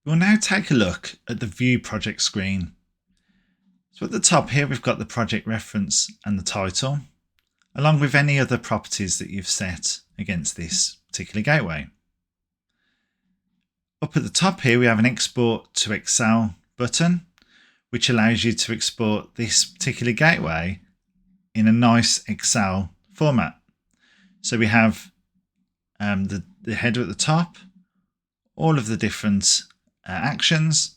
We'll now take a look at the View Project screen. So at the top here, we've got the project reference and the title, along with any other properties that you've set against this particular gateway. Up at the top here, we have an Export to Excel button, which allows you to export this particular gateway in a nice Excel format. So we have the header at the top, all of the different actions.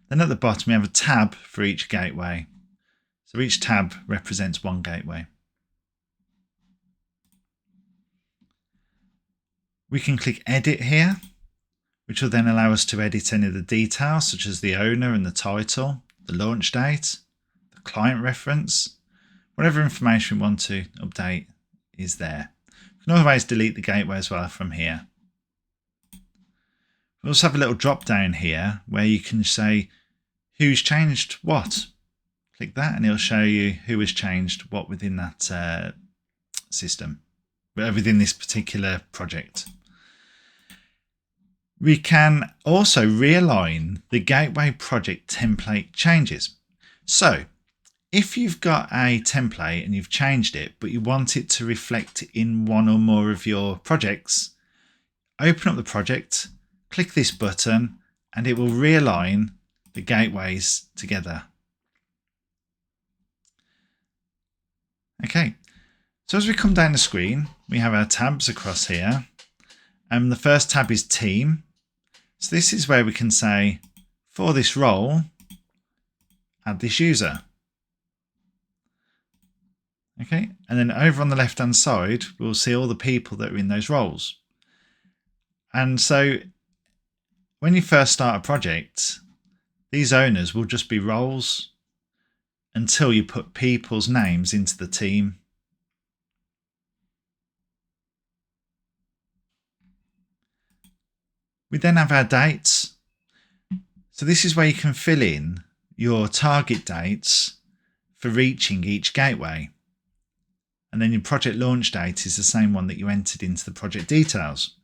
Then at the bottom, we have a tab for each gateway. So each tab represents one gateway. We can click Edit here, which will then allow us to edit any of the details, such as the owner and the title, the launch date, the client reference, whatever information we want to update is there. We can always delete the gateway as well from here. We also have a little drop down here where you can say who's changed what. Click that and it'll show you who has changed what within that system, within this particular project. We can also realign the gateway project template changes. So if you've got a template and you've changed it, but you want it to reflect in one or more of your projects, open up the project, click this button, and it will realign the gateways together. Okay, so as we come down the screen, we have our tabs across here. The first tab is Team. So this is where we can say, for this role, add this user. Okay, and then over on the left hand side, we'll see all the people that are in those roles. And so when you first start a project, these owners will just be roles until you put people's names into the team. We then have our dates. So this is where you can fill in your target dates for reaching each gateway. And then your project launch date is the same one that you entered into the project details.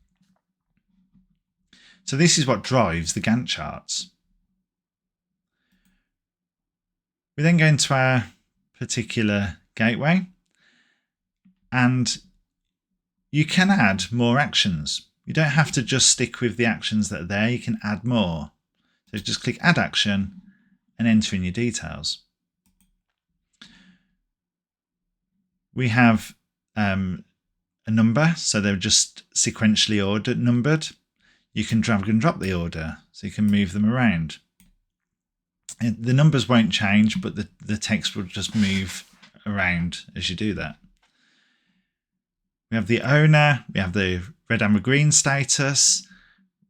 So this is what drives the Gantt charts. We then go into our particular gateway and you can add more actions. You don't have to just stick with the actions that are there, you can add more. So just click Add Action and enter in your details. We have a number, so they're just sequentially numbered. You can drag and drop the order, so you can move them around. And the numbers won't change, but the text will just move around as you do that. We have the owner, we have the red, amber, green status,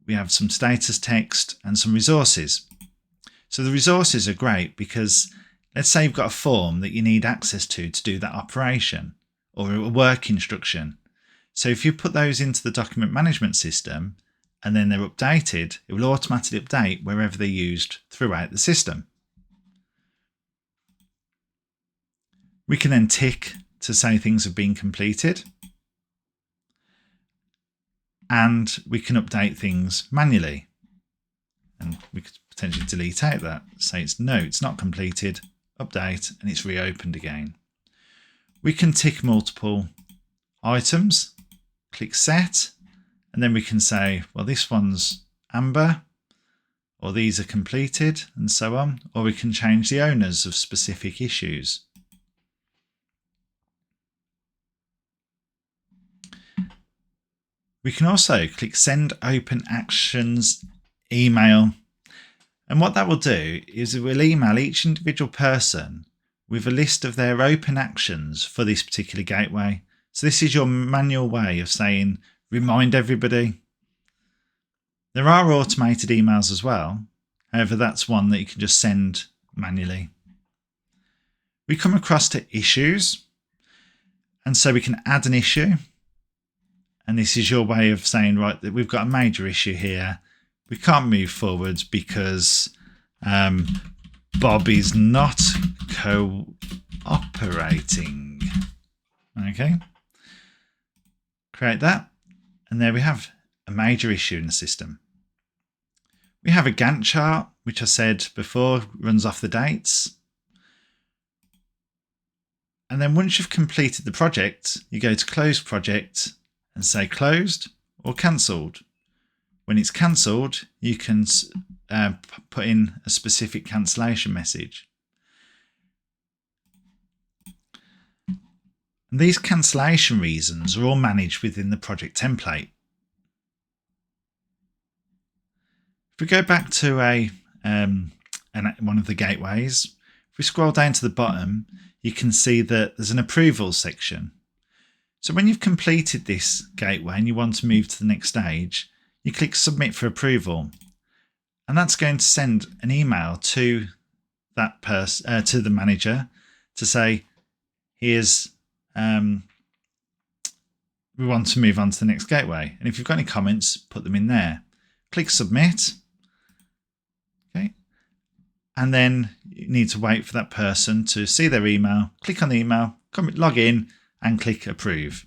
we have some status text and some resources. So the resources are great because let's say you've got a form that you need access to do that operation or a work instruction. So if you put those into the document management system and then they're updated, it will automatically update wherever they're used throughout the system. We can then tick to say things have been completed. And we can update things manually. And we could potentially delete out that. Say it's not completed, update, and it's reopened again. We can tick multiple items, click Set, and then we can say, well, this one's amber, or these are completed, and so on. Or we can change the owners of specific issues. We can also click Send Open Actions Email. And what that will do is it will email each individual person with a list of their open actions for this particular gateway. So this is your manual way of saying, remind everybody. There are automated emails as well. However, that's one that you can just send manually. We come across to issues. And so we can add an issue. And this is your way of saying, right, that we've got a major issue here. We can't move forwards because Bob is not cooperating. Okay. Create that. And there we have a major issue in the system. We have a Gantt chart, which I said before runs off the dates. And then once you've completed the project, you go to close project and say closed or cancelled. When it's cancelled, you can put in a specific cancellation message. And these cancellation reasons are all managed within the project template. If we go back to one of the gateways, if we scroll down to the bottom, you can see that there's an approvals section. So when you've completed this gateway and you want to move to the next stage, you click submit for approval, and that's going to send an email to that person, to the manager, to say, here's we want to move on to the next gateway. And if you've got any comments, put them in there. Click submit. Okay. And then you need to wait for that person to see their email, click on the email, log in and click approve.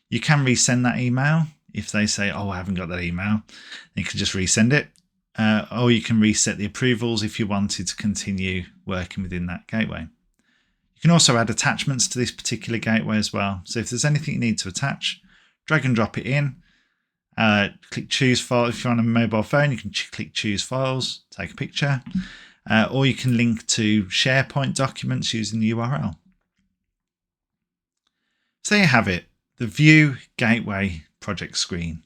You can resend that email. If they say, oh, I haven't got that email, you can just resend it. Or you can reset the approvals if you wanted to continue working within that gateway. You can also add attachments to this particular gateway as well. So if there's anything you need to attach, drag and drop it in. Click choose file. If you're on a mobile phone, you can click choose files, take a picture, or you can link to SharePoint documents using the URL. So there you have it, the Vue Gateway project screen.